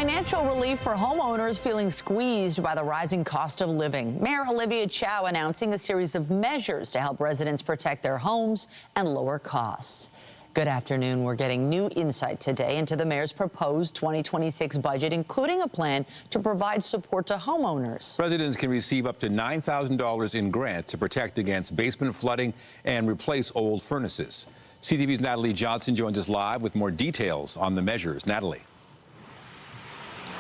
financial relief for homeowners feeling squeezed by the rising cost of living. Mayor Olivia Chow announcing a series of measures to help residents protect their homes and lower costs. Good afternoon. We're getting new insight today into the mayor's proposed 2026 budget, including a plan to provide support to homeowners. Residents can receive up to $9,000 in grants to protect against basement flooding and replace old furnaces. CTV's Natalie Johnson joins us live with more details on the measures. Natalie.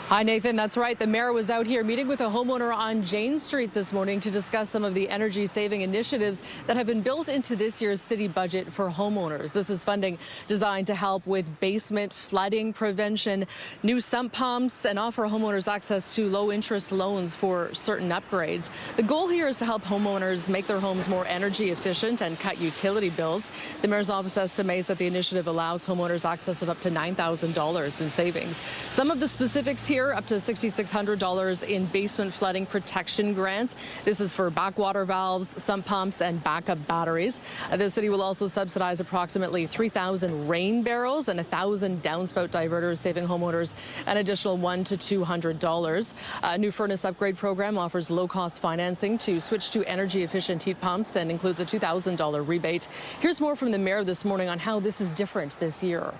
Hi, Nathan. That's right. The mayor was out here meeting with a homeowner on Jane Street this morning to discuss some of the energy-saving initiatives that have been built into this year's city budget for homeowners. This is funding designed to help with basement flooding prevention, new sump pumps, and offer homeowners access to low-interest loans for certain upgrades. The goal here is to help homeowners make their homes more energy efficient and cut utility bills. The mayor's office estimates that the initiative allows homeowners access of up to $9,000 in savings. Some of the specifics here: up to $6,600 in basement flooding protection grants. This is for backwater valves, sump pumps, and backup batteries. The city will also subsidize approximately 3,000 rain barrels and 1,000 downspout diverters, saving homeowners an additional $100 to $200. A new furnace upgrade program offers low-cost financing to switch to energy-efficient heat pumps and includes a $2,000 rebate. Here's more from the mayor this morning on how this is different this year.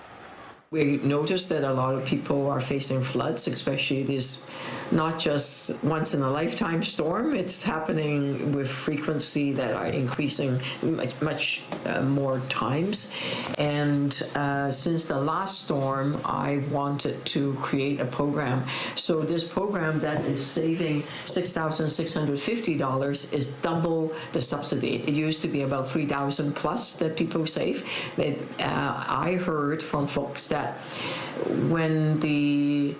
We noticed that a lot of people are facing floods, especially this not just once in a lifetime storm. It's happening with frequency that are increasing much more times. And since the last storm, I wanted to create a program. So this program that is saving $6,650 is double the subsidy. It used to be about $3,000 plus that people save. I heard from folks that when the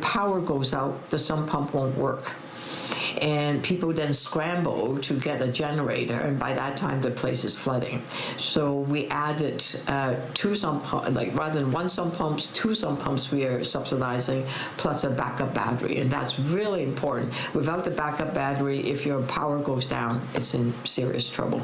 power goes out, the sump pump won't work. And people then scramble to get a generator, and by that time the place is flooding. So we added two sump pumps, like rather than one sump pumps, two sump pumps we are subsidizing, plus a backup battery, and that's really important. Without the backup battery, if your power goes down, it's in serious trouble.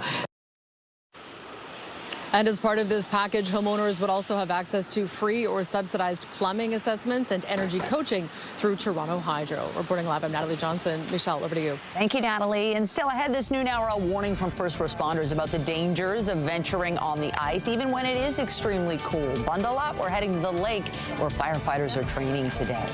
And as part of this package, homeowners would also have access to free or subsidized plumbing assessments and energy coaching through Toronto Hydro. Reporting live, I'm Natalie Johnson. Michelle, over to you. Thank you, Natalie. And still ahead this noon hour, a warning from first responders about the dangers of venturing on the ice, even when it is extremely cool. Bundle up. We're heading to the lake where firefighters are training today.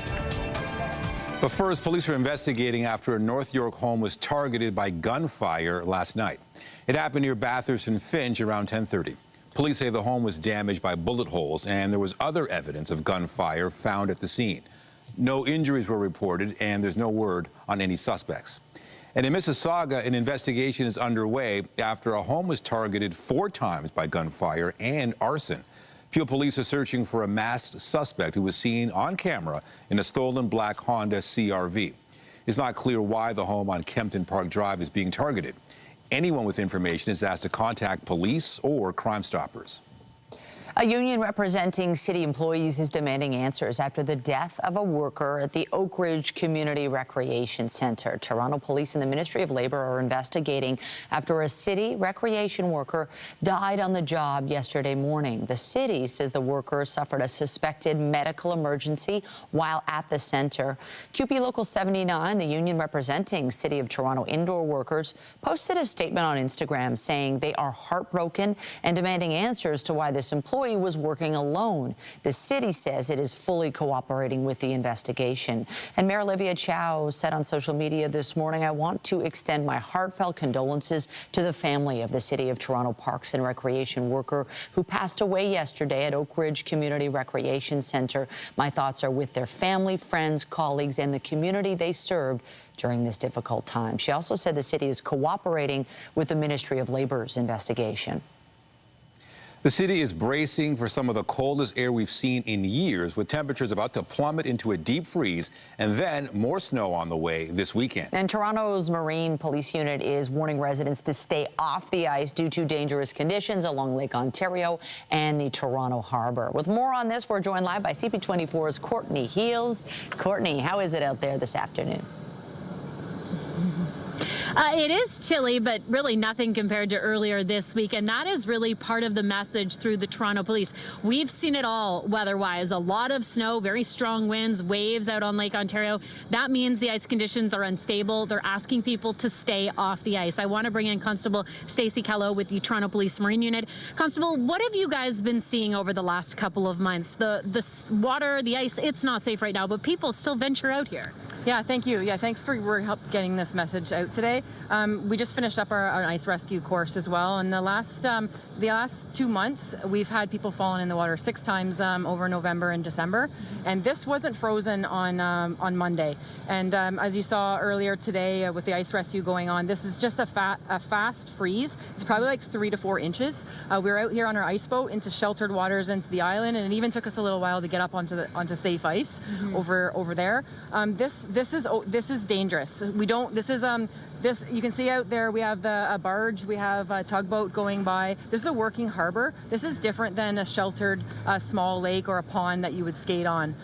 But first, police are investigating after a North York home was targeted by gunfire last night. It happened near Bathurst and Finch around 10:30. Police say the home was damaged by bullet holes, and there was other evidence of gunfire found at the scene. No injuries were reported, and there's no word on any suspects. And in Mississauga, an investigation is underway after a home was targeted 4 times by gunfire and arson. Peel police are searching for a masked suspect who was seen on camera in a stolen black Honda CR-V. It's not clear why the home on Kempton Park Drive is being targeted. Anyone with information is asked to contact police or Crime Stoppers. A union representing city employees is demanding answers after the death of a worker at the Oak Ridge Community Recreation Centre. Toronto Police and the Ministry of Labour are investigating after a city recreation worker died on the job yesterday morning. The city says the worker suffered a suspected medical emergency while at the centre. QP Local 79, the union representing City of Toronto indoor workers, posted a statement on Instagram saying they are heartbroken and demanding answers to why this employee was working alone. The city says it is fully cooperating with the investigation. And Mayor Olivia Chow said on social media this morning, "I want to extend my heartfelt condolences to the family of the City of Toronto Parks and Recreation worker who passed away yesterday at Oak Ridge Community Recreation Centre. My thoughts are with their family, friends, colleagues, and the community they served during this difficult time." She also said the city is cooperating with the Ministry of Labour's investigation. The city is bracing for some of the coldest air we've seen in years, with temperatures about to plummet into a deep freeze, and then more snow on the way this weekend. And Toronto's Marine Police Unit is warning residents to stay off the ice due to dangerous conditions along Lake Ontario and the Toronto Harbour. With more on this, we're joined live by CP24's Courtney Heels. Courtney, how is it out there this afternoon? It is chilly, but really nothing compared to earlier this week, and that is really part of the message through the Toronto Police. We've seen it all weather-wise. A lot of snow, very strong winds, waves out on Lake Ontario. That means the ice conditions are unstable. They're asking people to stay off the ice. I want to bring in Constable Stacy Kellough with the Toronto Police Marine Unit. Constable, what have you guys been seeing over the last couple of months? The water, the ice, it's not safe right now, but people still venture out here. Yeah, thank you. Yeah, thanks for help getting this message out today. We just finished up our ice rescue course as well, and the last 2 months we've had people falling in the water 6 times over November and December, and this wasn't frozen on Monday. And as you saw earlier today with the ice rescue going on, this is just a fast freeze. It's probably like 3 to 4 inches. We were out here on our ice boat into sheltered waters into the island, and it even took us a little while to get up onto safe ice over there. This is dangerous. This you can see out there. We have a barge, we have a tugboat going by. This is a working harbor. This is different than a sheltered small lake or a pond that you would skate on.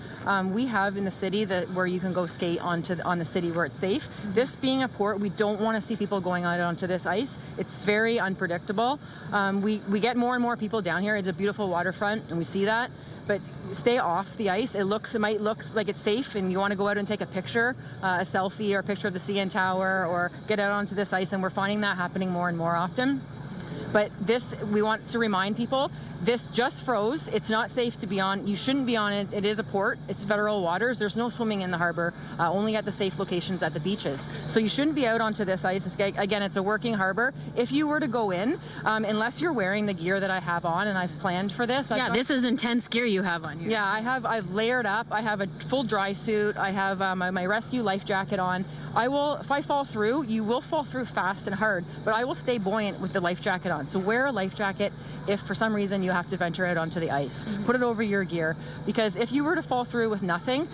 We have in the city where you can go skate on the city where it's safe. This being a port, we don't want to see people going out onto this ice. It's very unpredictable. We get more and more people down here. It's a beautiful waterfront, and we see that. But stay off the ice. It might look like it's safe, and you want to go out and take a picture, a selfie or a picture of the CN Tower, or get out onto this ice, and we're finding that happening more and more often. But we want to remind people, this just froze. It's not safe to be on. You shouldn't be on it. It is a port. It's federal waters. There's no swimming in the harbor, only at the safe locations at the beaches. So you shouldn't be out onto this ice. Again, it's a working harbor. If you were to go in, unless you're wearing the gear that I have on, and I've planned for this. This is intense gear you have on here. Yeah, I've layered up. I have a full dry suit. I have my rescue life jacket on. If I fall through, you will fall through fast and hard, but I will stay buoyant with the life jacket on. So wear a life jacket if for some reason you have to venture out onto the ice. Put it over your gear, because if you were to fall through with nothing,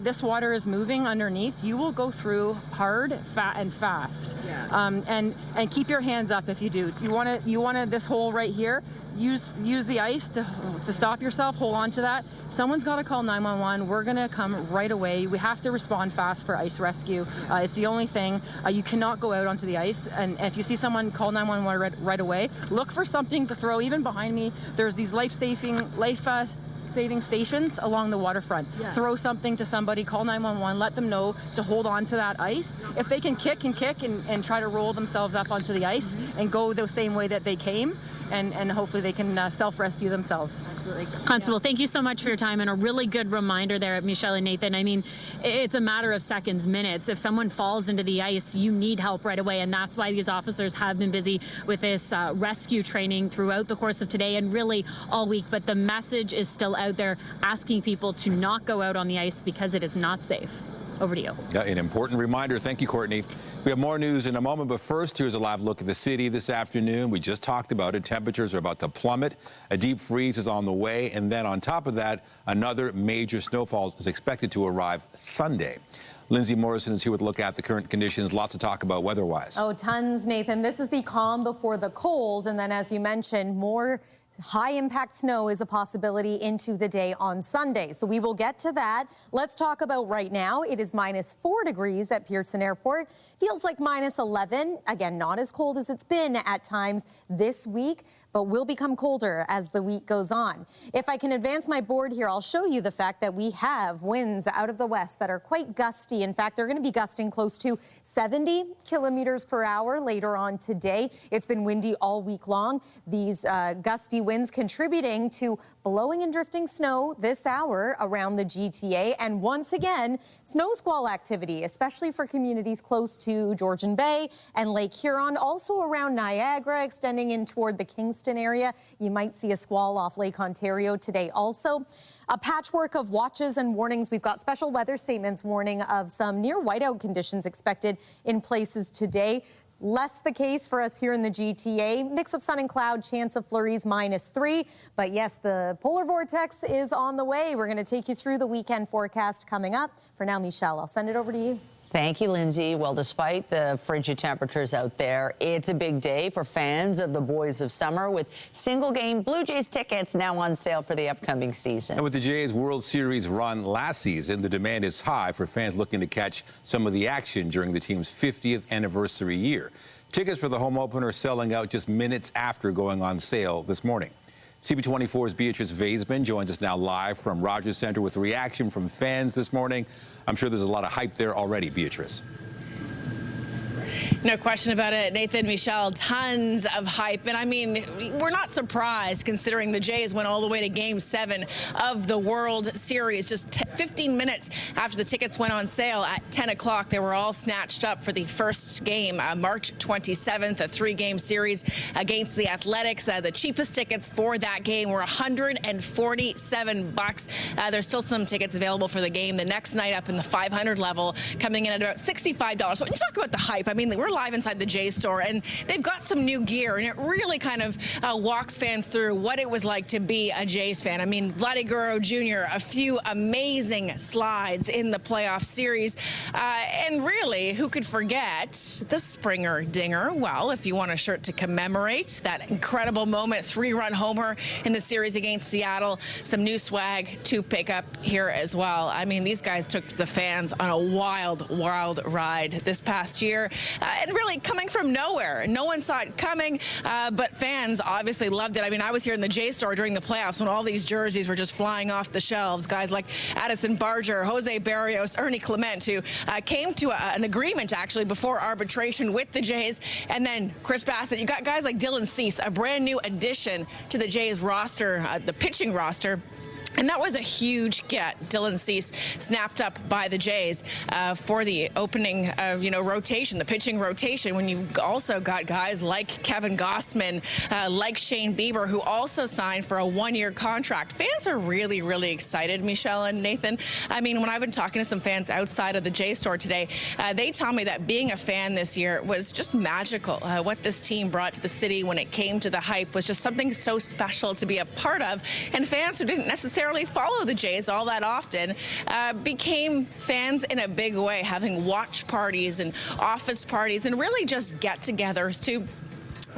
this water is moving underneath. You will go through hard, and fast. And keep your hands up if you do. You want this hole right here. Use the ice to stop yourself. Hold on to that. Someone's got to call 911. We're going to come right away. We have to respond fast for ice rescue. It's the only thing. You cannot go out onto the ice. And if you see someone, call 911 right away. Look for something to throw. Even behind me, there's these life-saving stations along the waterfront. Throw something to somebody, call 911, let them know to hold on to that ice. If they can kick and try to roll themselves up onto the ice and go the same way that they came, and hopefully they can self-rescue themselves. Absolutely. Constable, thank you so much for your time, and a really good reminder there at Michelle and Nathan. I mean, it's a matter of seconds, minutes. If someone falls into the ice, you need help right away, and that's why these officers have been busy with this rescue training throughout the course of today and really all week. But the message is still out there, asking people to not go out on the ice because it is not safe. Over to you. Yeah, an important reminder. Thank you, Courtney. We have more news in a moment, but first, here's a live look at the city this afternoon. We just talked about it. Temperatures are about to plummet. A deep freeze is on the way, and then on top of that, another major snowfall is expected to arrive Sunday. Lindsay Morrison is here with a look at the current conditions. Lots to talk about weather-wise. Oh, tons, Nathan. This is the calm before the cold, and then, as you mentioned, more high-impact snow is a possibility into the day on Sunday. So we will get to that. Let's talk about right now. It is -4 degrees at Pearson Airport. Feels like -11. Again, not as cold as it's been at times this week, but will become colder as the week goes on. If I can advance my board here, I'll show you the fact that we have winds out of the west that are quite gusty. In fact, they're going to be gusting close to 70 kilometers per hour later on today. It's been windy all week long. These gusty winds contributing to blowing and drifting snow this hour around the GTA. And once again, snow squall activity, especially for communities close to Georgian Bay and Lake Huron, also around Niagara, extending in toward the Kingston area. You might see a squall off Lake Ontario today also. A patchwork of watches and warnings. We've got special weather statements warning of some near whiteout conditions expected in places today. Less the case for us here in the GTA. Mix of sun and cloud, chance of flurries -3. But yes, the polar vortex is on the way. We're going to take you through the weekend forecast coming up. For now, Michelle, I'll send it over to you. Thank you, Lindsay. Well, despite the frigid temperatures out there, it's a big day for fans of the Boys of Summer, with single-game Blue Jays tickets now on sale for the upcoming season. And with the Jays World Series run last season, the demand is high for fans looking to catch some of the action during the team's 50th anniversary year. Tickets for the home opener are selling out just minutes after going on sale this morning. CB24's Beatrice Vaisman joins us now live from Rogers Centre with reaction from fans this morning. I'm sure there's a lot of hype there already, Beatrice. No question about it, Nathan, Michelle, tons of hype. And I mean, we're not surprised considering the Jays went all the way to Game 7 of the World Series. Just 15 minutes after the tickets went on sale at 10 o'clock, they were all snatched up for the first game, March 27th, a 3-game series against the Athletics. The cheapest tickets for that game were $147. There's still some tickets available for the game the next night up in the 500 level, coming in at about $65. But when you talk about the hype, I mean, we're live inside the Jays store, and they've got some new gear, and it really kind of walks fans through what it was like to be a Jays fan. I mean, Vladdy Guerrero Jr., a few amazing slides in the playoff series, and really, who could forget the Springer Dinger? Well, if you want a shirt to commemorate that incredible moment, 3-run homer in the series against Seattle, some new swag to pick up here as well. I mean, these guys took the fans on a wild, wild ride this past year. And really coming from nowhere. No one saw it coming, but fans obviously loved it. I mean, I was here in the Jays store during the playoffs when all these jerseys were just flying off the shelves. Guys like Addison Barger, Jose Barrios, Ernie Clement, who came to an agreement actually before arbitration with the Jays. And then Chris Bassett. You got guys like Dylan Cease, a brand new addition to the Jays roster, the pitching roster. And that was a huge get. Dylan Cease snapped up by the Jays for the opening, rotation, the pitching rotation, when you've also got guys like Kevin Gossman, like Shane Bieber, who also signed for a 1-year contract. Fans are really, really excited, Michelle and Nathan. I mean, when I've been talking to some fans outside of the Jays store today, they tell me that being a fan this year was just magical. What this team brought to the city when it came to the hype was just something so special to be a part of. And fans who didn't necessarily follow the Jays all that often became fans in a big way, having watch parties and office parties and really just get-togethers to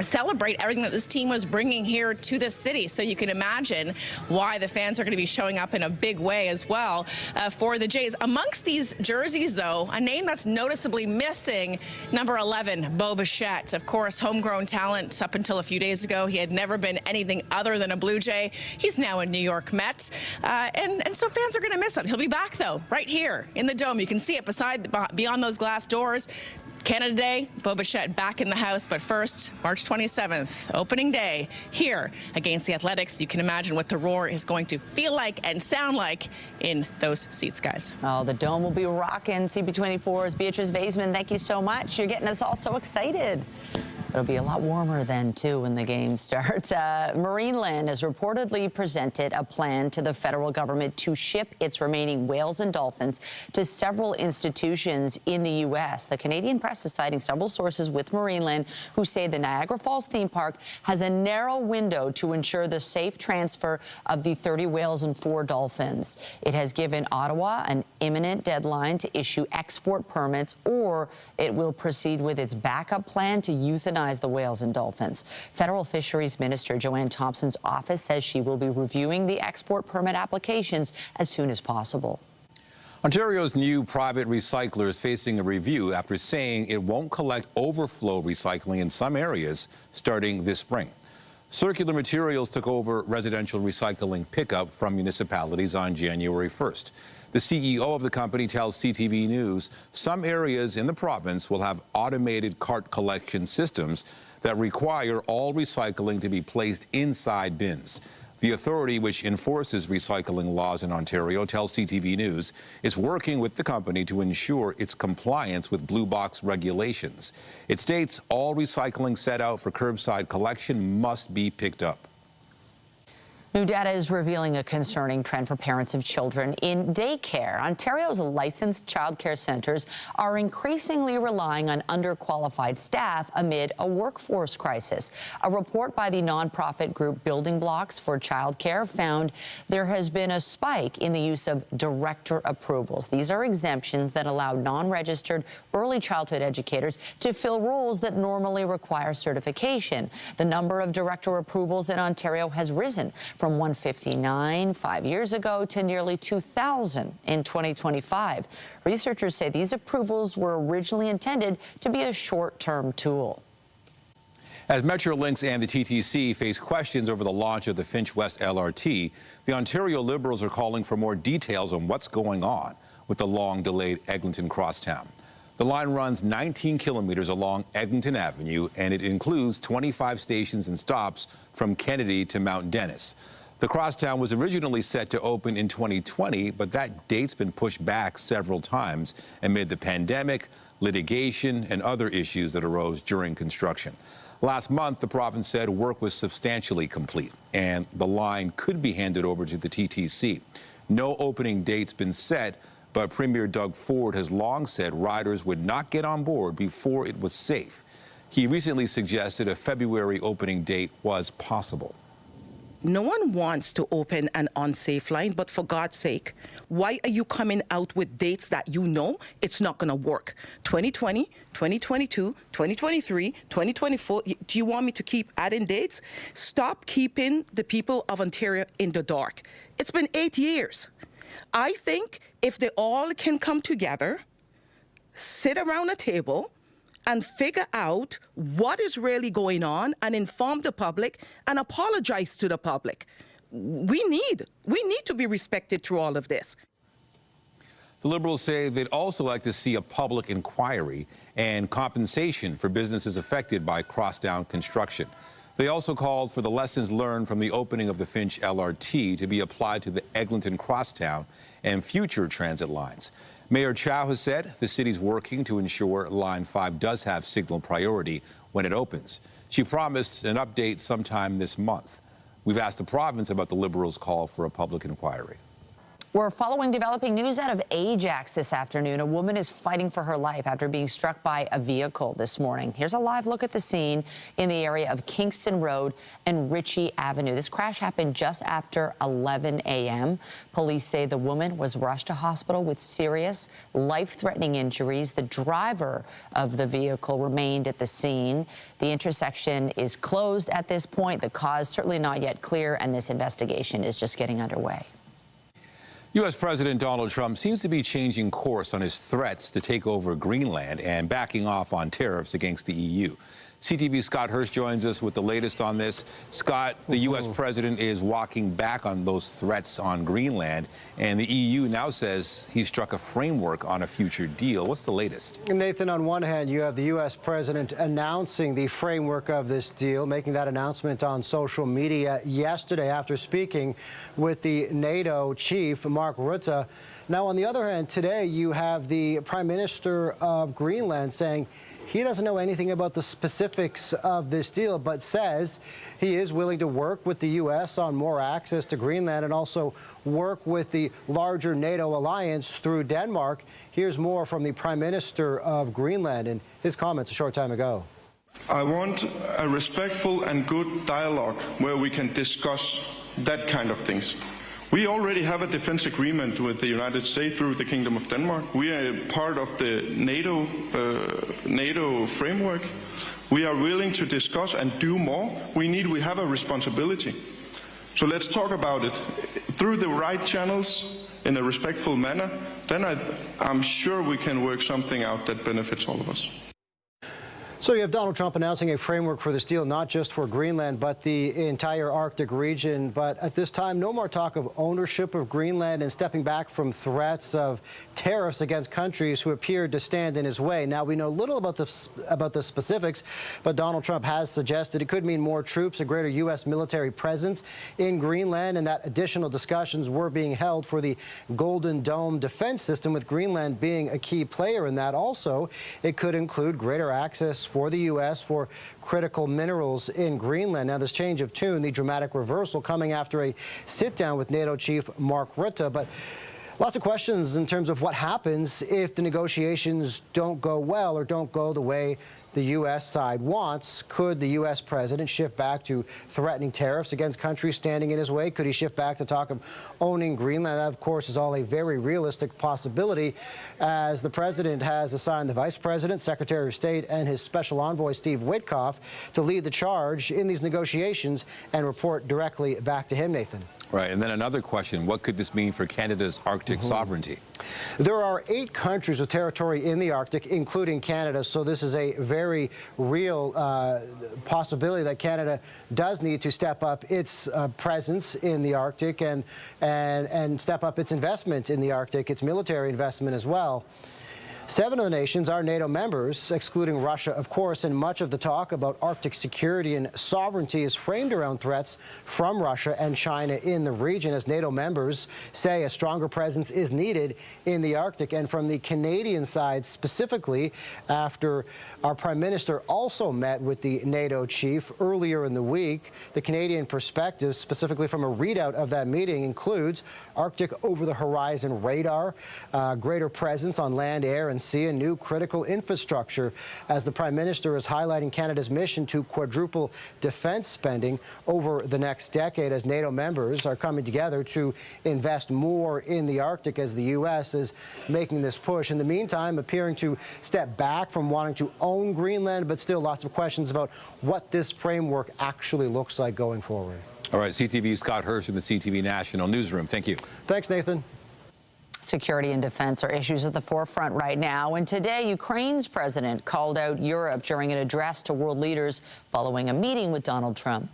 celebrate everything that this team was bringing here to the city. So you can imagine why the fans are going to be showing up in a big way as well for the Jays. Amongst these jerseys, though, a name that's noticeably missing, number 11, Bo Bichette. Of course, homegrown talent. Up until a few days ago, he had never been anything other than a Blue Jay. He's now a New York Met. And so fans are going to miss him. He'll be back, though, right here in the Dome. You can see it beyond those glass doors. Canada Day, Bo Bichette back in the house, but first, March 27th, opening day here against the Athletics. You can imagine what the roar is going to feel like and sound like in those seats, guys. Oh, the Dome will be rocking. CB24's Beatrice Vaisman, thank you so much. You're getting us all so excited. It'll be a lot warmer then, too, when the game starts. Marineland has reportedly presented a plan to the federal government to ship its remaining whales and dolphins to several institutions in the U.S. The Canadian press is citing several sources with Marineland who say the Niagara Falls theme park has a narrow window to ensure the safe transfer of the 30 whales and 4 dolphins. It has given Ottawa an imminent deadline to issue export permits, or it will proceed with its backup plan to euthanize the whales and dolphins. Federal Fisheries Minister Joanne Thompson's office says she will be reviewing the export permit applications as soon as possible. Ontario's new private recycler is facing a review after saying it won't collect overflow recycling in some areas starting this spring. Circular Materials took over residential recycling pickup from municipalities on January 1st. The CEO of the company tells CTV News some areas in the province will have automated cart collection systems that require all recycling to be placed inside bins. The authority, which enforces recycling laws in Ontario, tells CTV News it's working with the company to ensure its compliance with Blue Box regulations. It states all recycling set out for curbside collection must be picked up. New data is revealing a concerning trend for parents of children in daycare. Ontario's licensed childcare centres are increasingly relying on underqualified staff amid a workforce crisis. A report by the nonprofit group Building Blocks for Childcare found there has been a spike in the use of director approvals. These are exemptions that allow non-registered early childhood educators to fill roles that normally require certification. The number of director approvals in Ontario has risen from 159 5 years ago to nearly 2,000 in 2025. Researchers say these approvals were originally intended to be a short-term tool. As Metrolinx and the TTC face questions over the launch of the Finch West LRT, the Ontario Liberals are calling for more details on what's going on with the long-delayed Eglinton crosstown. The line runs 19 kilometers along Eglinton Avenue, and it includes 25 stations and stops from Kennedy to Mount Dennis. The crosstown was originally set to open in 2020, but that date's been pushed back several times amid the pandemic, litigation, and other issues that arose during construction. Last month, the province said work was substantially complete, and the line could be handed over to the TTC. No opening date's been set, but Premier Doug Ford has long said riders would not get on board before it was safe. He recently suggested a February opening date was possible. No one wants to open an unsafe line, but for God's sake, why are you coming out with dates that you know it's not going to work? 2020, 2022, 2023, 2024. Do you want me to keep adding dates? Stop keeping the people of Ontario in the dark. It's been 8 years. I think if they all can come together, sit around a table, and figure out what is really going on and inform the public and apologize to the public. We need to be respected through all of this. The Liberals say they'd also like to see a public inquiry and compensation for businesses affected by crosstown construction. They also called for the lessons learned from the opening of the Finch LRT to be applied to the Eglinton crosstown and future transit lines. Mayor Chow has said the city's working to ensure Line 5 does have signal priority when it opens. She promised an update sometime this month. We've asked the province about the Liberals' call for a public inquiry. We're following developing news out of Ajax this afternoon. A woman is fighting for her life after being struck by a vehicle this morning. Here's a live look at the scene in the area of Kingston Road and Ritchie Avenue. This crash happened just after 11 a.m. Police say the woman was rushed to hospital with serious, life-threatening injuries. The driver of the vehicle remained at the scene. The intersection is closed at this point. The cause certainly not yet clear, and this investigation is just getting underway. U.S. President Donald Trump seems to be changing course on his threats to take over Greenland and backing off on tariffs against the EU. CTV's Scott Hirsch joins us with the latest on this. Scott, the U.S. president is walking back on those threats on Greenland, and the EU now says he struck a framework on a future deal. What's the latest? Nathan, on one hand, you have the U.S. president announcing the framework of this deal, making that announcement on social media yesterday after speaking with the NATO chief, Mark Rutte. Now, on the other hand, today you have the Prime Minister of Greenland saying he doesn't know anything about the specifics of this deal, but says he is willing to work with the U.S. on more access to Greenland and also work with the larger NATO alliance through Denmark. Here's more from the Prime Minister of Greenland in his comments a short time ago. I want a respectful and good dialogue where we can discuss that kind of things. We already have a defense agreement with the United States through the Kingdom of Denmark. We are part of the NATO framework. We are willing to discuss and do more. We have a responsibility. So let's talk about it through the right channels in a respectful manner. Then I'm sure we can work something out that benefits all of us. So you have Donald Trump announcing a framework for this deal, not just for Greenland, but the entire Arctic region. But at this time, no more talk of ownership of Greenland and stepping back from threats of tariffs against countries who appeared to stand in his way. Now, we know little about the specifics, but Donald Trump has suggested it could mean more troops, a greater U.S. military presence in Greenland, and that additional discussions were being held for the Golden Dome defense system, with Greenland being a key player in that. Also, it could include greater access for the U.S. for critical minerals in Greenland. Now, this change of tune, the dramatic reversal, coming after a sit-down with NATO Chief Mark Rutte. But lots of questions in terms of what happens if the negotiations don't go well or don't go the way the U.S. side wants. Could the U.S. president shift back to threatening tariffs against countries standing in his way? Could he shift back to talk of owning Greenland? That, of course, is all a very realistic possibility, as the president has assigned the vice president, secretary of state, and his special envoy, Steve Witkoff, to lead the charge in these negotiations and report directly back to him, Nathan. Right, and then another question, what could this mean for Canada's Arctic sovereignty? There are 8 countries with territory in the Arctic, including Canada, so this is a very real possibility that Canada does need to step up its presence in the Arctic and step up its investment in the Arctic, its military investment as well. 7 of the nations are NATO members, excluding Russia, of course, and much of the talk about Arctic security and sovereignty is framed around threats from Russia and China in the region. As NATO members say, a stronger presence is needed in the Arctic. And from the Canadian side specifically, after our Prime Minister also met with the NATO chief earlier in the week, the Canadian perspective, specifically from a readout of that meeting, includes Arctic over-the-horizon radar, greater presence on land, air, and sea, and new critical infrastructure, as the Prime Minister is highlighting Canada's mission to quadruple defense spending over the next decade, as NATO members are coming together to invest more in the Arctic, as the U.S. is making this push. In the meantime, appearing to step back from wanting to own Greenland, but still lots of questions about what this framework actually looks like going forward. All right, CTV's Scott Hurst in the CTV National Newsroom. Thank you. Thanks, Nathan. Security and defense are issues at the forefront right now. And today, Ukraine's president called out Europe during an address to world leaders following a meeting with Donald Trump.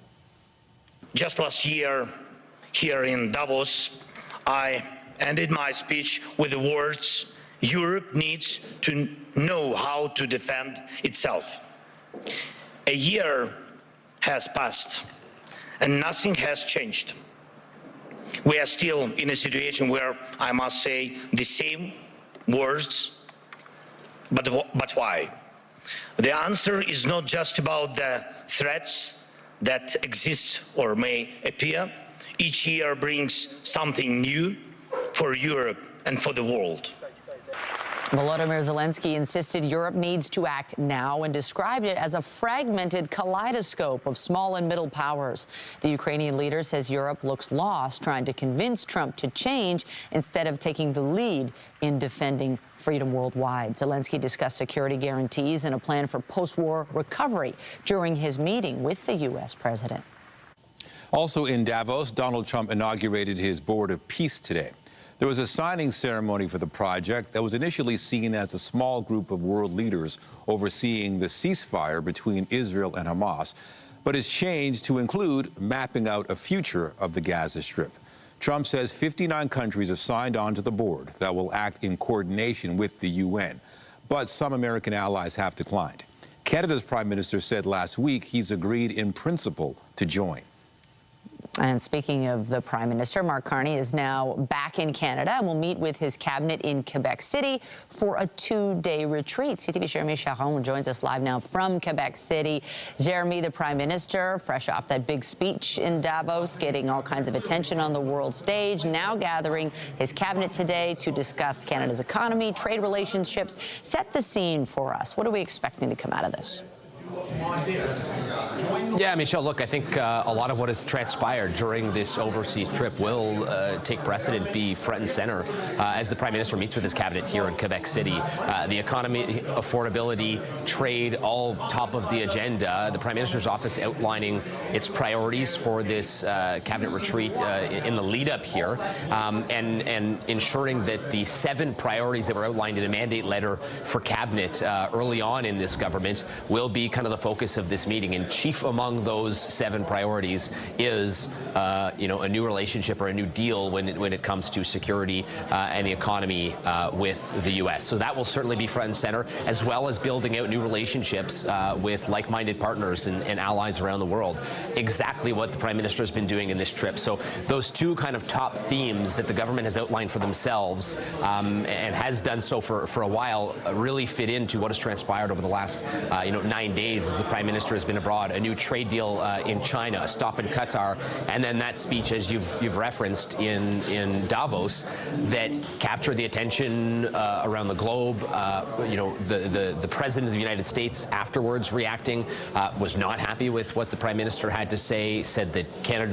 Just last year, here in Davos, I ended my speech with the words, "Europe needs to know how to defend itself." A year has passed, and nothing has changed. We are still in a situation where I must say the same words, but why? The answer is not just about the threats that exist or may appear. Each year brings something new for Europe and for the world. Volodymyr Zelensky insisted Europe needs to act now and described it as a fragmented kaleidoscope of small and middle powers. The Ukrainian leader says Europe looks lost trying to convince Trump to change instead of taking the lead in defending freedom worldwide. Zelensky discussed security guarantees and a plan for post-war recovery during his meeting with the U.S. president. Also in Davos, Donald Trump inaugurated his Board of Peace today. There was a signing ceremony for the project that was initially seen as a small group of world leaders overseeing the ceasefire between Israel and Hamas, but has changed to include mapping out a future of the Gaza Strip. Trump says 59 countries have signed on to the board that will act in coordination with the UN, but some American allies have declined. Canada's Prime Minister said last week he's agreed in principle to join. And speaking of the Prime Minister, Mark Carney is now back in Canada and will meet with his cabinet in Quebec City for a 2-day retreat. CTV's Jeremy Charon joins us live now from Quebec City. Jeremy, the Prime Minister, fresh off that big speech in Davos, getting all kinds of attention on the world stage, now gathering his cabinet today to discuss Canada's economy, trade relationships. Set the scene for us. What are we expecting to come out of this? Yeah, Michelle, look, I think a lot of what has transpired during this overseas trip will take precedent, be front and center as the Prime Minister meets with his cabinet here in Quebec City. The economy, affordability, trade, all top of the agenda. The Prime Minister's office outlining its priorities for this cabinet retreat in the lead up here, and ensuring that the 7 priorities that were outlined in a mandate letter for cabinet early on in this government will be kind of the focus of this meeting. And chief among among those 7 priorities is, you know, a new relationship or a new deal when it comes to security and the economy with the U.S. So that will certainly be front and center, as well as building out new relationships with like-minded partners and allies around the world. Exactly what the Prime Minister has been doing in this trip. So those 2 kind of top themes that the government has outlined for themselves and has done so for a while really fit into what has transpired over the last 9 days as the Prime Minister has been abroad. A new trade deal in China, a stop in Qatar, and then that speech, as you've referenced, in Davos, that captured the attention around the globe. The President of the United States afterwards reacting was not happy with what the Prime Minister had to say, said that Canada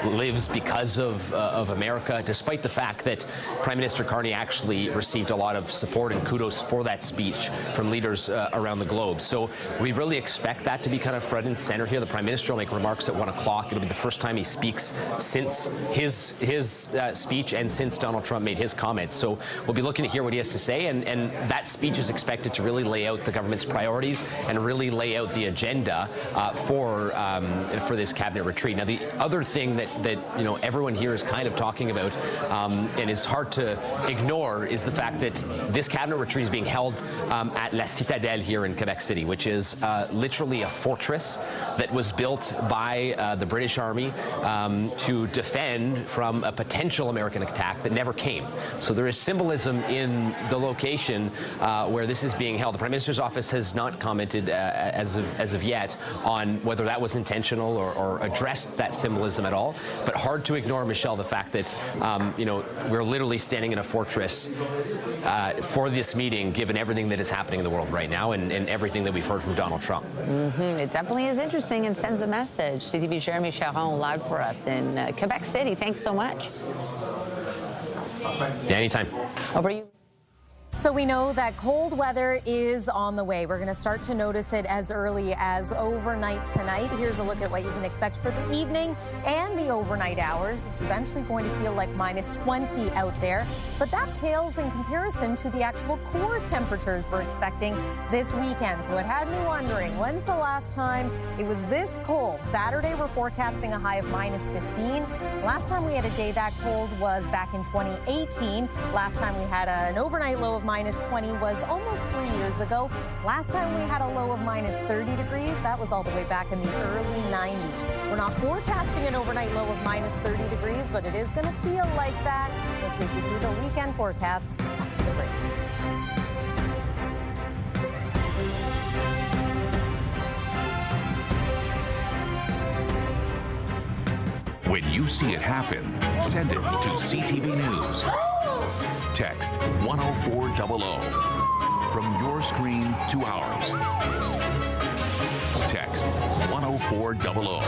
lives because of America, despite the fact that Prime Minister Carney actually received a lot of support and kudos for that speech from leaders around the globe. So we really expect that to be kind of front and center here. The Prime Minister will make remarks at 1 o'clock. It'll be the first time he speaks since his speech and since Donald Trump made his comments. So we'll be looking to hear what he has to say, and that speech is expected to really lay out the government's priorities and really lay out the agenda for this cabinet retreat. Now, the other thing that everyone here is kind of talking about and is hard to ignore is the fact that this cabinet retreat is being held at La Citadelle here in Quebec City, which is literally a fortress that was built by the British Army to defend from a potential American attack that never came. So there is symbolism in the location where this is being held. The Prime Minister's office has not commented as of yet on whether that was intentional or addressed that symbolism at all. But hard to ignore, Michelle, the fact that we're literally standing in a fortress for this meeting, given everything that is happening in the world right now and everything that we've heard from Donald Trump. It definitely is interesting and sends a message. CTV's Jeremy Charon live for us in Quebec City. Thanks so much. Yeah, anytime. Over to you. So we know that cold weather is on the way. We're going to start to notice it as early as overnight tonight. Here's a look at what you can expect for the evening and the overnight hours. It's eventually going to feel like minus 20 out there, but that pales in comparison to the actual core temperatures we're expecting this weekend. So it had me wondering, when's the last time it was this cold? Saturday, we're forecasting a high of minus 15. Last time we had a day that cold was back in 2018. Last time we had an overnight low of minus 20 was almost 3 years ago. Last time we had a low of minus 30 degrees, that was all the way back in the early 90s. We're not forecasting an overnight low of minus 30 degrees, but it is going to feel like that. We'll take you through the weekend forecast after the break. When you see it happen, send it to CTV News. Text 10400 from your screen to ours. Text 10400.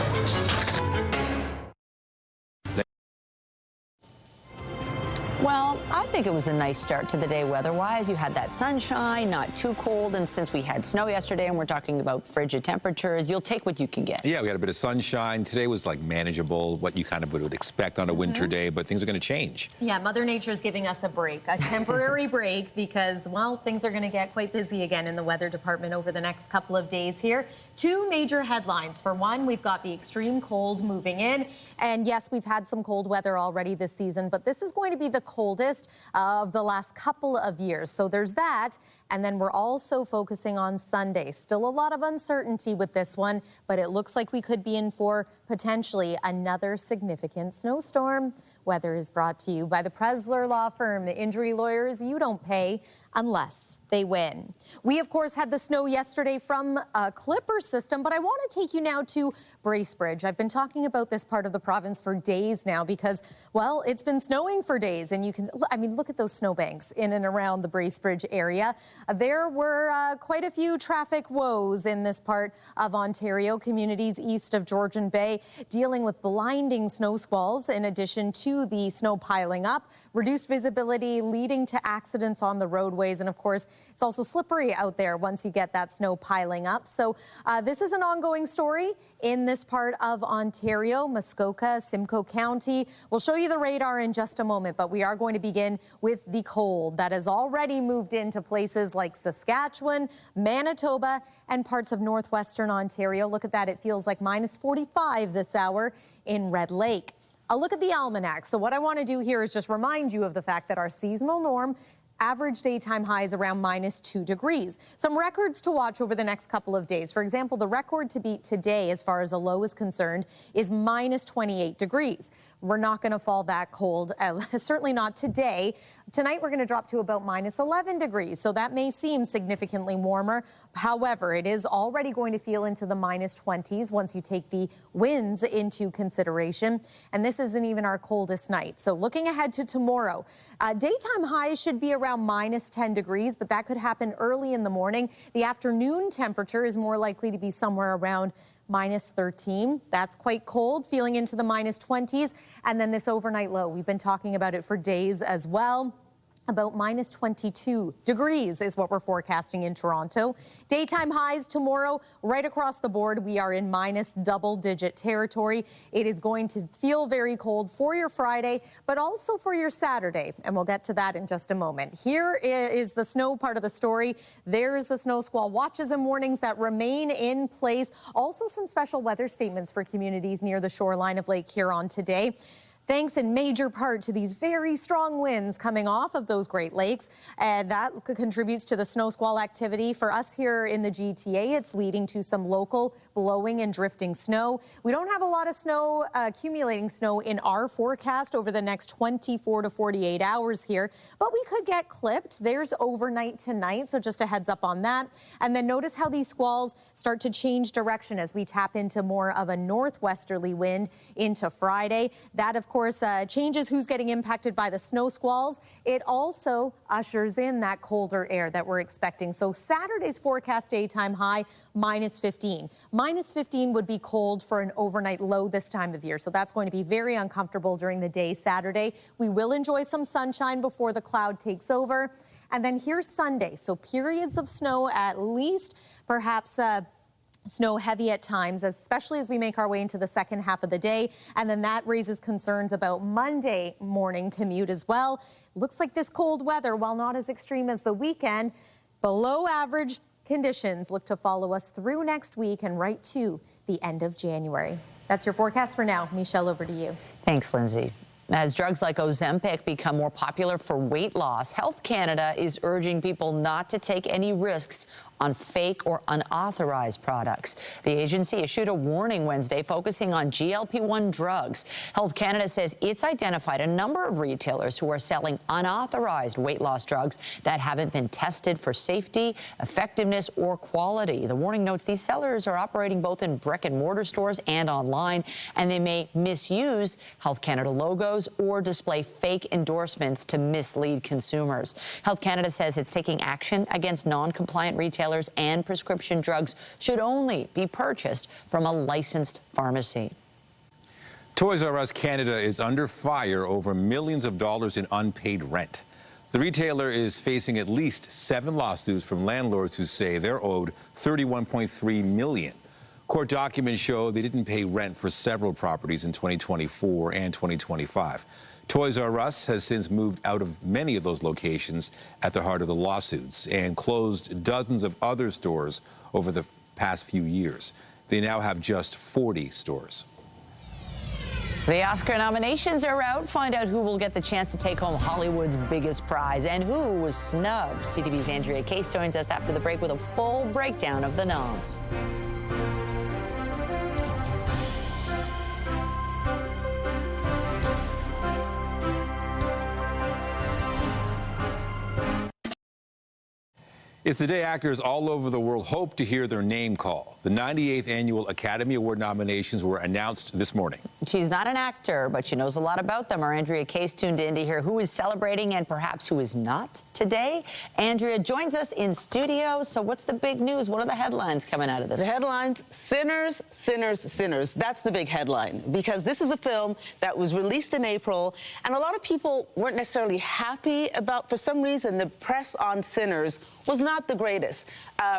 Well, I think it was a nice start to the day weather-wise. You had that sunshine, not too cold, and since we had snow yesterday and we're talking about frigid temperatures, you'll take what you can get. Yeah, we had a bit of sunshine. Today was like manageable, what you kind of would expect on a winter day, but things are going to change. Yeah, Mother Nature is giving us a break, a temporary break, because, well, things are going to get quite busy again in the weather department over the next couple of days here. 2 major headlines. For one, we've got the extreme cold moving in, and yes, we've had some cold weather already this season, but this is going to be the coldest of the last couple of years. So there's that. And then we're also focusing on Sunday. Still a lot of uncertainty with this one, but it looks like we could be in for potentially another significant snowstorm. Weather is brought to you by the Presler Law Firm, the injury lawyers you don't pay unless they win. We, of course, had the snow yesterday from a clipper system, but I want to take you now to Bracebridge. I've been talking about this part of the province for days now because, well, it's been snowing for days, and you can, I mean, look at those snowbanks in and around the Bracebridge area. There were quite a few traffic woes in this part of Ontario, communities east of Georgian Bay dealing with blinding snow squalls in addition to the snow piling up, reduced visibility leading to accidents on the roadway. And of course, it's also slippery out there once you get that snow piling up. So this is an ongoing story in this part of Ontario, Muskoka, Simcoe County. We'll show you the radar in just a moment, but we are going to begin with the cold that has already moved into places places like Saskatchewan, Manitoba, and parts of northwestern Ontario. Look at that. It feels like minus 45 this hour in Red Lake. A look at the almanac. So what I want to do here is just remind you of the fact that our seasonal norm average daytime high is around minus 2 degrees. Some records to watch over the next couple of days. For example, the record to beat today, as far as a low is concerned, is minus 28 degrees. We're not going to fall that cold, certainly not today. Tonight, we're going to drop to about minus 11 degrees, so that may seem significantly warmer. However, it is already going to feel into the minus 20s once you take the winds into consideration. And this isn't even our coldest night. So looking ahead to tomorrow, daytime highs should be around minus 10 degrees, but that could happen early in the morning. The afternoon temperature is more likely to be somewhere around minus 13. That's quite cold, feeling into the minus 20s. And then this overnight low, we've been talking about it for days as well. About minus 22 degrees is what we're forecasting in Toronto. Daytime highs tomorrow, right across the board, we are in minus double-digit territory. It is going to feel very cold for your Friday, but also for your Saturday, and we'll get to that in just a moment. Here is the snow part of the story. There is the snow squall watches and warnings that remain in place. Also some special weather statements for communities near the shoreline of Lake Huron today. Thanks in major part to these very strong winds coming off of those Great Lakes. And that contributes to the snow squall activity. For us here in the GTA, it's leading to some local blowing and drifting snow. We don't have a lot of snow, accumulating snow in our forecast over the next 24 to 48 hours here, but we could get clipped. There's overnight tonight, so just a heads up on that. And then notice how these squalls start to change direction as we tap into more of a northwesterly wind into Friday. That, of course, changes who's getting impacted by the snow squalls. It also ushers in that colder air that we're expecting. So Saturday's forecast daytime high, minus 15. Minus 15 would be cold for an overnight low this time of year. So that's going to be very uncomfortable during the day Saturday. We will enjoy some sunshine before the cloud takes over. And then here's Sunday. So periods of snow at least, perhaps snow heavy at times, especially as we make our way into the second half of the day. And then that raises concerns about Monday morning commute as well. Looks like this cold weather, while not as extreme as the weekend, below average conditions look to follow us through next week and right to the end of January. That's your forecast for now. Michelle, over to you. Thanks, Lindsay. As drugs like Ozempic become more popular for weight loss, Health Canada is urging people not to take any risks on fake or unauthorized products. The agency issued a warning Wednesday focusing on GLP-1 drugs. Health Canada says it's identified a number of retailers who are selling unauthorized weight loss drugs that haven't been tested for safety, effectiveness, or quality. The warning notes these sellers are operating both in brick and mortar stores and online, and they may misuse Health Canada logos or display fake endorsements to mislead consumers. Health Canada says it's taking action against non-compliant retailers, and prescription drugs should only be purchased from a licensed pharmacy. Toys R Us Canada is under fire over millions of dollars in unpaid rent. The retailer is facing at least 7 lawsuits from landlords who say they're owed $31.3 million. Court documents show they didn't pay rent for several properties in 2024 and 2025. Toys R Us has since moved out of many of those locations at the heart of the lawsuits and closed dozens of other stores over the past few years. They now have just 40 stores. The Oscar nominations are out. Find out who will get the chance to take home Hollywood's biggest prize and who was snubbed. CTV's Andrea Case joins us after the break with a full breakdown of the noms. It's the day actors all over the world hope to hear their name called. The 98th Annual Academy Award nominations were announced this morning. She's not an actor, but she knows a lot about them. Our Andrea Case tuned in to hear who is celebrating and perhaps who is not today. Andrea joins us in studio. So what's the big news? What are the headlines coming out of this? The headlines, sinners, sinners, sinners. That's the big headline, because this is a film that was released in April, and a lot of people weren't necessarily happy about, for some reason, the press on Sinners was not the greatest.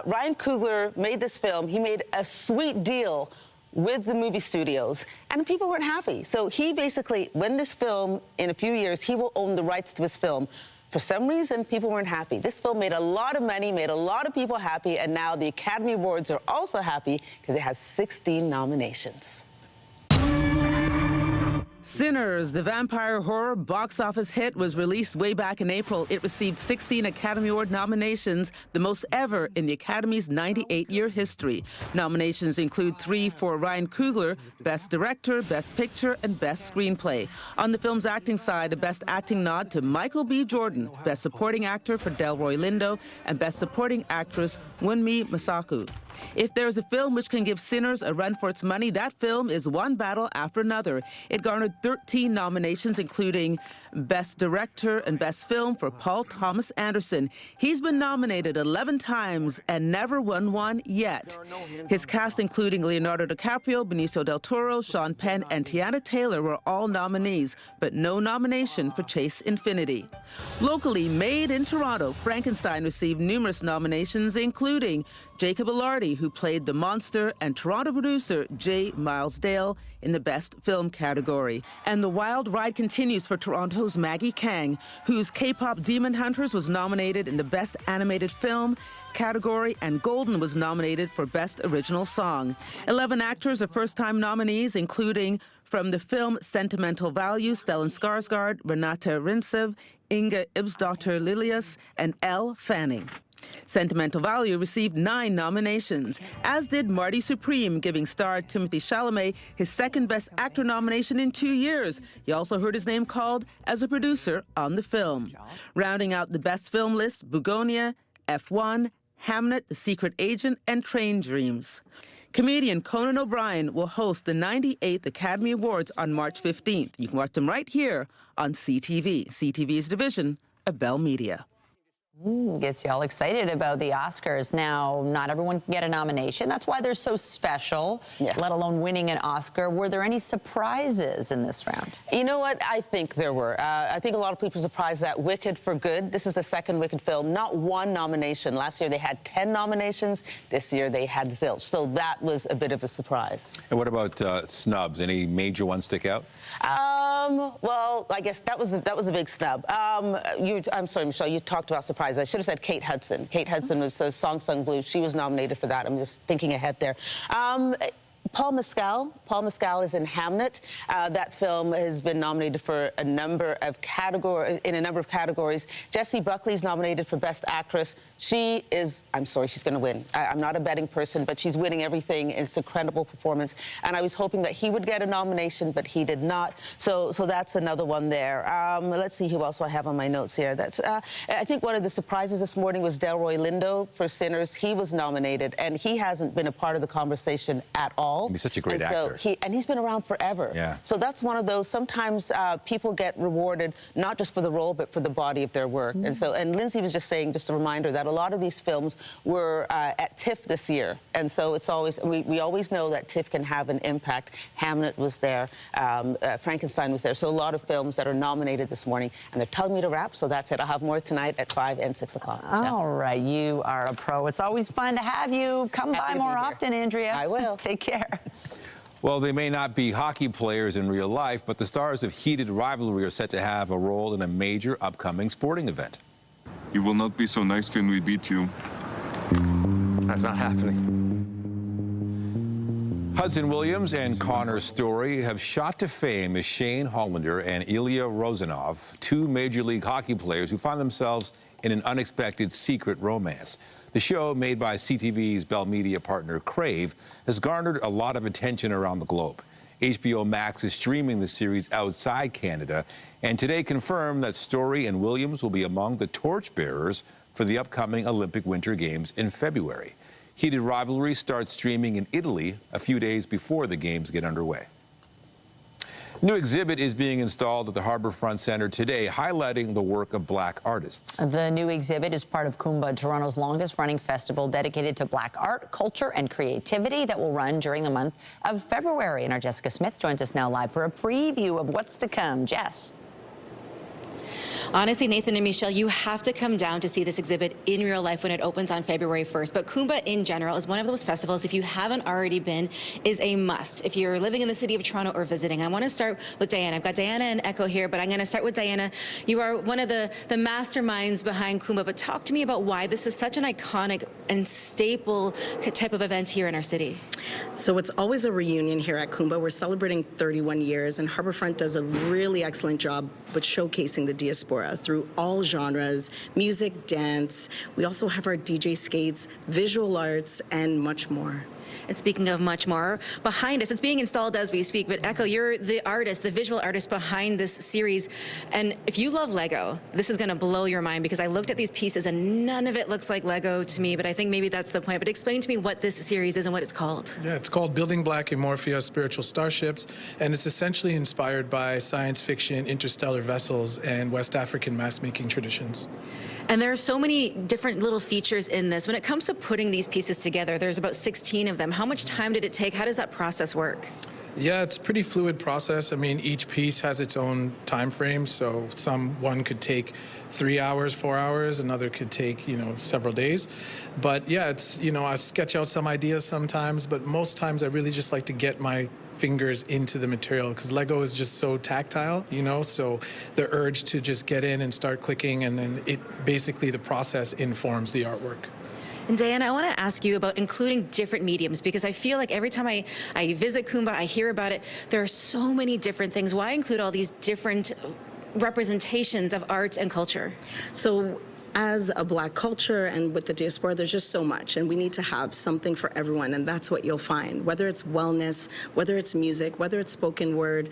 Ryan Coogler made this film. He made a sweet deal with the movie studios, and people weren't happy. So he basically, when this film, in a few years, he will own the rights to his film. for some reason, people weren't happy. This film made a lot of money, made a lot of people happy, and now the Academy Awards are also happy because it has 16 nominations. Sinners, the vampire horror box office hit, was released way back in April. It received 16 Academy Award nominations, the most ever in the Academy's 98-year history. Nominations include 3 for Ryan Coogler, Best Director, Best Picture, and Best Screenplay. On the film's acting side, a Best Acting nod to Michael B. Jordan, Best Supporting Actor for Delroy Lindo, and Best Supporting Actress Wunmi Masaku. If there's a film which can give Sinners a run for its money, that film is one battle after another. It garnered 13 nominations, including Best Director and Best Film for Paul Thomas Anderson. He's been nominated 11 times and never won one yet. His cast, including Leonardo DiCaprio, Benicio del Toro, Sean Penn, and Tiana Taylor, were all nominees, but no nomination for Chase Infinity. Locally, made in Toronto, Frankenstein received numerous nominations, including Jacob Elordi, who played the monster, and Toronto producer J. Miles Dale in the Best Film category. And the wild ride continues for Toronto's Maggie Kang, whose K-pop Demon Hunters was nominated in the Best Animated Film category, and Golden was nominated for Best Original Song. 11 actors are first-time nominees, including from the film Sentimental Value, Stellan Skarsgård, Renata Rintsev, Inga Ibsdottir Lilius, and Elle Fanning. Sentimental Value received 9 nominations, as did Marty Supreme, giving star Timothée Chalamet his second Best Actor nomination in 2 years. You also heard his name called as a producer on the film. Rounding out the Best Film list, Bugonia, F1, Hamnet, The Secret Agent, and Train Dreams. Comedian Conan O'Brien will host the 98th Academy Awards on March 15th. You can watch them right here on CTV, CTV's division of Bell Media. Gets you all excited about the Oscars. Now, not everyone can get a nomination. That's why they're so special, let alone winning an Oscar. Were there any surprises in this round? You know what? I think there were. I think a lot of people are surprised that Wicked for Good, this is the second Wicked film, not one nomination. Last year they had 10 nominations. This year they had zilch. So that was a bit of a surprise. And what about snubs? Any major ones stick out? Well, I guess that was a big snub. I'm sorry, Michelle, you talked about surprise. I should have said Kate Hudson. Kate Hudson was Song Sung Blue. She was nominated for that. I'm just thinking ahead there. Paul Mescal is in Hamnet. That film has been nominated for a number of categories. Jessie Buckley's nominated for Best Actress. She is, I'm sorry, she's going to win. I'm not a betting person, but she's winning everything. It's a credible performance. And I was hoping that he would get a nomination, but he did not. So that's another one there. Let's see who else I have on my notes here. I think one of the surprises this morning was Delroy Lindo for Sinners. He was nominated, and he hasn't been a part of the conversation at all. He's such a great actor. He's been around forever. Yeah. So that's one of those, sometimes people get rewarded not just for the role, but for the body of their work. And Lindsay was just saying, just a reminder, that a lot of these films were at TIFF this year. And so it's always, we always know that TIFF can have an impact. Hamnet was there, Frankenstein was there. So a lot of films that are nominated this morning, and they're telling me to wrap, so that's it. I'll have more tonight at 5 and 6 o'clock. All right, you are a pro. It's always fun to have you. Come by more often, Andrea. I will. Take care. Well, they may not be hockey players in real life, but the stars of heated rivalry are set to have a role in a major upcoming sporting event. You will not be so nice when we beat you. That's not happening. Hudson Williams and Connor Story have shot to fame as Shane Hollander and Ilya Rozanov, 2 Major League hockey players who find themselves in an unexpected secret romance. The show, made by CTV's Bell Media partner Crave, has garnered a lot of attention around the globe. HBO Max is streaming the series outside Canada, and today confirmed that Story and Williams will be among the torchbearers for the upcoming Olympic Winter Games in February. Heated Rivalry starts streaming in Italy a few days before the games get underway. New exhibit is being installed at the Harbourfront Centre today, highlighting the work of Black artists. The new exhibit is part of Kumba, Toronto's longest-running festival dedicated to Black art, culture, and creativity that will run during the month of February. And our Jessica Smith joins us now live for a preview of what's to come. Jess. Honestly, Nathan and Michelle, you have to come down to see this exhibit in real life when it opens on February 1st. But Kumba in general is one of those festivals, if you haven't already been, is a must. If you're living in the city of Toronto or visiting, I want to start with Diana. I've got Diana and Echo here, but I'm going to start with Diana. You are one of the masterminds behind Kumba, but talk to me about why this is such an iconic and staple type of event here in our city. So it's always a reunion here at Kumba. We're celebrating 31 years, and Harbourfront does a really excellent job with showcasing the diaspora through all genres, music, dance. We also have our DJ skates, visual arts, and much more. And speaking of much more, behind us, it's being installed as we speak, but Echo, you're the artist, the visual artist behind this series. And if you love Lego, this is going to blow your mind, because I looked at these pieces and none of it looks like Lego to me, but I think maybe that's the point. But explain to me what this series is and what it's called. Yeah, it's called Building Black and Morphea Spiritual Starships, and it's essentially inspired by science fiction, interstellar vessels, and West African mass-making traditions. And there are so many different little features in this. When it comes to putting these pieces together, there's about 16 of them. How much time did it take? How does that process work? Yeah, it's a pretty fluid process. I mean, each piece has its own time frame. So one could take 3 hours, 4 hours, another could take, several days. But yeah, it's, I sketch out some ideas sometimes, but most times I really just like to get my fingers into the material, because Lego is just so tactile, so the urge to just get in and start clicking, and then basically the process informs the artwork. And Diana, I want to ask you about including different mediums, because I feel like every time I visit Kumba, I hear about it, there are so many different things. Why include all these different representations of art and culture? So as a Black culture and with the diaspora, there's just so much, and we need to have something for everyone, and that's what you'll find. Whether it's wellness, whether it's music, whether it's spoken word,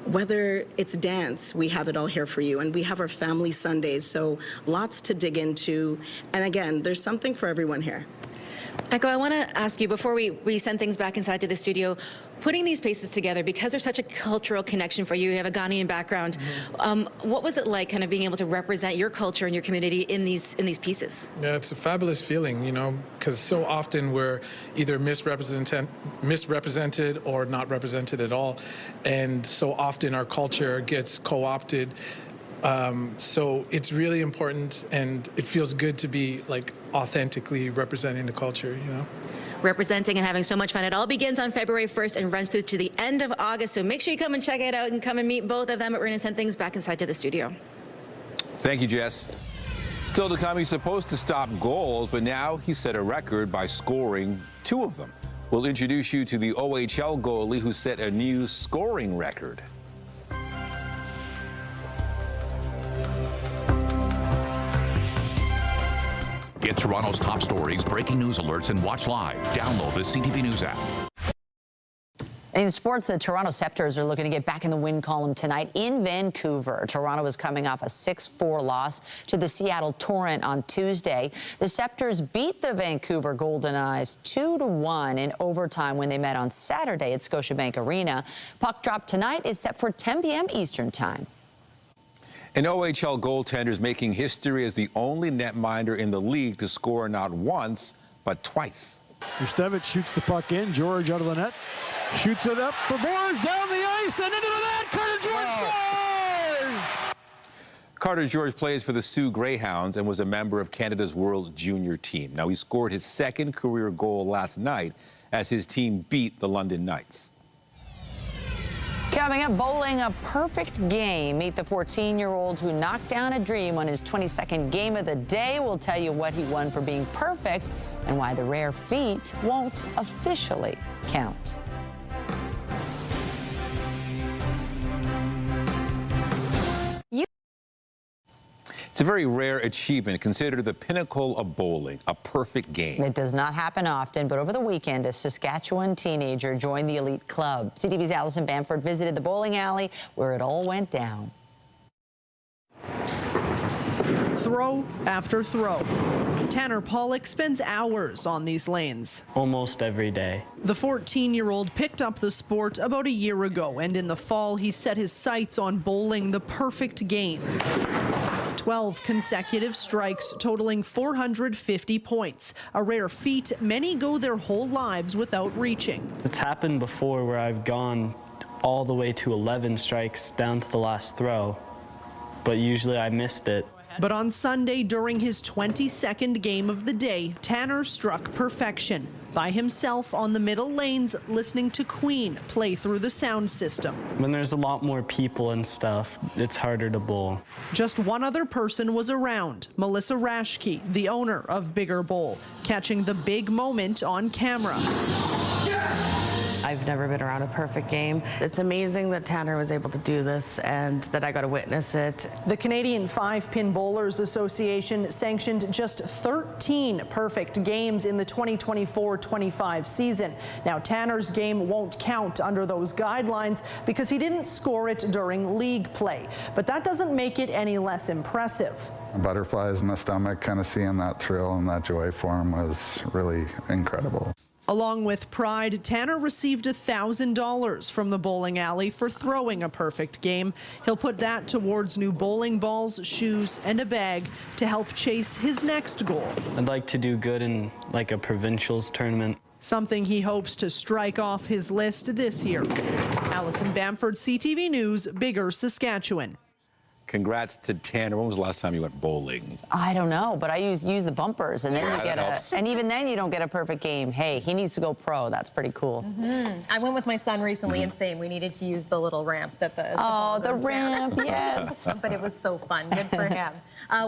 whether it's dance, we have it all here for you. And we have our family Sundays, so lots to dig into. And again, there's something for everyone here. Echo, I want to ask you, before we send things back inside to the studio, putting these pieces together, because there's such a cultural connection for you, you have a Ghanaian background, what was it like kind of being able to represent your culture and your community in these pieces? Yeah, it's a fabulous feeling, because so often we're either misrepresented or not represented at all. And so often our culture gets co-opted. So it's really important, and it feels good to be authentically representing the culture, Representing and having so much fun. It all begins on February 1st and runs through to the end of August. So make sure you come and check it out and come and meet both of them. But we're going to send things back inside to the studio. Thank you, Jess. Still to come, he's supposed to stop goals, but now he set a record by scoring 2 of them. We'll introduce you to the OHL goalie who set a new scoring record. Get Toronto's top stories, breaking news alerts, and watch live. Download the CTV News app. In sports, the Toronto Scepters are looking to get back in the win column tonight in Vancouver. Toronto is coming off a 6-4 loss to the Seattle Torrent on Tuesday. The Scepters beat the Vancouver Golden Eyes 2-1 in overtime when they met on Saturday at Scotiabank Arena. Puck drop tonight is set for 10 p.m. Eastern Time. An OHL goaltender is making history as the only netminder in the league to score not once, but twice. Justevic shoots the puck in. George out of the net. Shoots it up for Boers, down the ice, and into the net. Carter George scores! Carter George plays for the Sioux Greyhounds and was a member of Canada's World Junior team. Now, he scored his 2nd career goal last night as his team beat the London Knights. Coming up, bowling a perfect game. Meet the 14-year-old who knocked down a dream on his 22nd game of the day. We'll tell you what he won for being perfect and why the rare feat won't officially count. It's a very rare achievement, considered the pinnacle of bowling, a perfect game. It does not happen often, but over the weekend, a Saskatchewan teenager joined the elite club. CTV's Allison Bamford visited the bowling alley where it all went down. Throw after throw. Tanner Pollock spends hours on these lanes. Almost every day. The 14-year-old picked up the sport about a year ago, and in the fall, he set his sights on bowling the perfect game. 12 consecutive strikes totaling 450 points, a rare feat many go their whole lives without reaching. It's happened before where I've gone all the way to 11 strikes down to the last throw, but usually I missed it. But on Sunday, during his 22nd game of the day, Tanner struck perfection. By himself on the middle lanes, listening to Queen play through the sound system. When there's a lot more people and stuff, it's harder to bowl. Just one other person was around, Melissa Rashke, the owner of Bigger Bowl, catching the big moment on camera. I've never been around a perfect game. It's amazing that Tanner was able to do this and that I got to witness it. The Canadian 5-Pin Bowlers Association sanctioned just 13 perfect games in the 2024-25 season. Now, Tanner's game won't count under those guidelines because he didn't score it during league play. But that doesn't make it any less impressive. Butterflies in the stomach, kind of seeing that thrill and that joy for him was really incredible. Along with pride, Tanner received $1,000 from the bowling alley for throwing a perfect game. He'll put that towards new bowling balls, shoes, and a bag to help chase his next goal. I'd like to do good in like a provincials tournament. Something he hopes to strike off his list this year. Allison Bamford, CTV News, Bigger, Saskatchewan. Congrats to Tanner. When was the last time you went bowling? I don't know, but I use the bumpers, and then you get and even then you don't get a perfect game. Hey, he needs to go pro. That's pretty cool. I went with my son recently, and same. We needed to use the little ramp that the ramp, yes. But it was so fun. Good for him.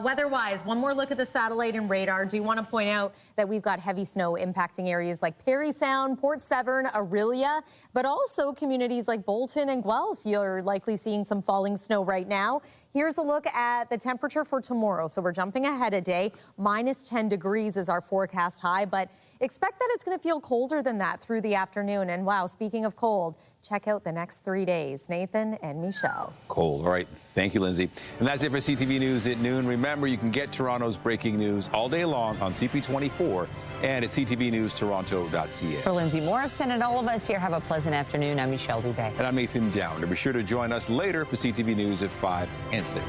Weather-wise, one more look at the satellite and radar. Do want to point out that we've got heavy snow impacting areas like Parry Sound, Port Severn, Orillia, but also communities like Bolton and Guelph. You're likely seeing some falling snow right now. Here's a look at the temperature for tomorrow. So we're jumping ahead a day. -10 degrees is our forecast high, but expect that it's going to feel colder than that through the afternoon. And wow, speaking of cold, check out the next 3 days. Nathan and Michelle. Cold. All right. Thank you, Lindsay. And that's it for CTV News at noon. Remember, you can get Toronto's breaking news all day long on CP24 and at ctvnewstoronto.ca. For Lindsay Morrison and all of us here, have a pleasant afternoon. I'm Michelle Dubé. And I'm Nathan Downer. Be sure to join us later for CTV News at 5 and 6.